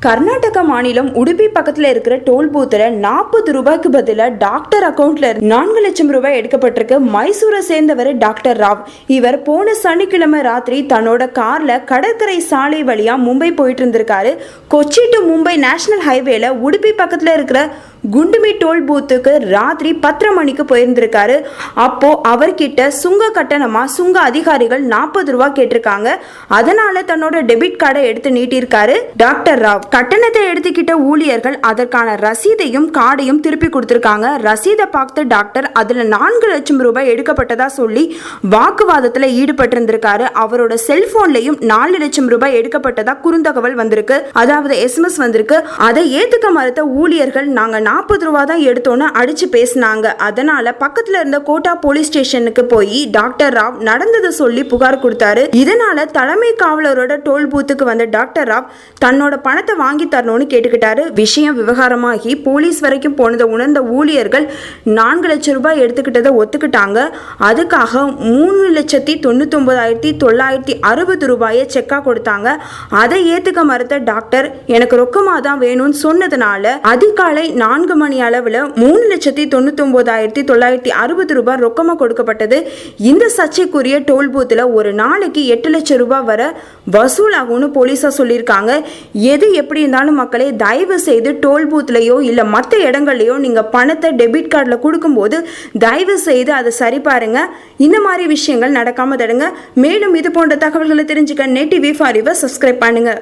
கர்நாடக மாநிலம் உடுப்பி பக்கத்துல இருக்கிற டோல் பூத்துல 40 ரூபாய்க்கு பதிலாக டாக்டர் அக்கௌண்ட்ல 4 லட்சம் ரூபாய் எடுக்கப்பட்டிருக்கு. மைசூரை சேர்ந்தவர் டாக்டர் ராவ். இவர் போன சனிக்கிழமை ராத்திரி தன்னோட கார்ல கடற்கரை சாலை வழியா மும்பை போயிட்டு இருந்திருக்காரு. கொச்சி டு மும்பை நேஷனல் ஹைவேல உடுப்பி பக்கத்துல இருக்கிற குண்டுமி டோல் பூத்துக்கு ராத்திரி 10 மணிக்கு போயிருந்திருக்காரு. அப்போ அவர்கிட்ட சுங்க கட்டணமா சுங்க அதிகாரிகள் 40 ரூபாய் கேட்டிருக்காங்க. அதனால தன்னோட டெபிட் கார்டை எடுத்து நீட்டிருக்காரு டாக்டர் ராவ். கட்டணத்தை எடுத்துக்கிட்ட ஊழியர்கள் அதற்கான ரசீதையும் கார்டையும் திருப்பி கொடுத்திருக்காங்க. ரசீதை பார்த்து டாக்டர் அதுல 4 லட்சம் ரூபாய் எடுக்கப்பட்டதா சொல்லி வாக்குவாதத்துல ஈடுபட்டிருந்திருக்காரு. அவரோட செல்போன்லயும் 4 லட்சம் ரூபாய் எடுக்கப்பட்டதா குறுந்தகவல் வந்திருக்கு, அதாவது SMS வந்திருக்கு. அதை ஏத்துக்க மறுத்த ஊழியர்கள் நாங்க 40 ரூபா தான் எடுத்தோன்னு அடிச்சு பேசினாங்க. அதனால பக்கத்துல இருந்த கோட்டா போலீஸ் ஸ்டேஷனுக்கு போய் டாக்டர் ராவ் நடந்ததை சொல்லி புகார் கொடுத்தாரு. இதனால தலைமை காவலரோட டோல் பூத்துக்கு வந்த டாக்டர் ராவ் தன்னோட பணத்தை வாங்கி தரணும்னு கேட்டுக்கிட்டாரு. விஷயம் விவகாரமாகி போலீஸ் வரைக்கும் போனதை உணர்ந்த ஊழியர்கள் 4 லட்சம் ரூபாய் எடுத்துக்கிட்டதை ஒத்துக்கிட்டாங்க. அதுக்காக 3,99,960 ரூபாயை செக்கா கொடுத்தாங்க. அதை ஏத்துக்க மறுத்த டாக்டர் எனக்கு ரொக்கமா தான் வேணும்னு சொன்னதுனால அதிகாலை 4 மணி அளவில் 3,99,960 ரூபாய் ரொக்கமா கொடுக்கப்பட்டது. இந்த சர்ச்சைக்குரிய டோல் பூத்தில் ஒரு நாளைக்கு 8 லட்சம் ரூபாய் வர வசூலாகும்னு போலீஸா சொல்லியிருக்காங்க. எது எப்படி இருந்தாலும் மக்களே, தயவு செய்து டோல் பூத்லையோ இல்லை மற்ற இடங்கள்லையோ நீங்கள் பணத்தை டெபிட் கார்டில் கொடுக்கும்போது தயவு செய்து அதை சரி பாருங்க. இந்த மாதிரி விஷயங்கள் நடக்காம தடுங்க. மேலும் இது போன்ற தகவல்களை தெரிஞ்சுக்க net TV for your subscribe பண்ணுங்க.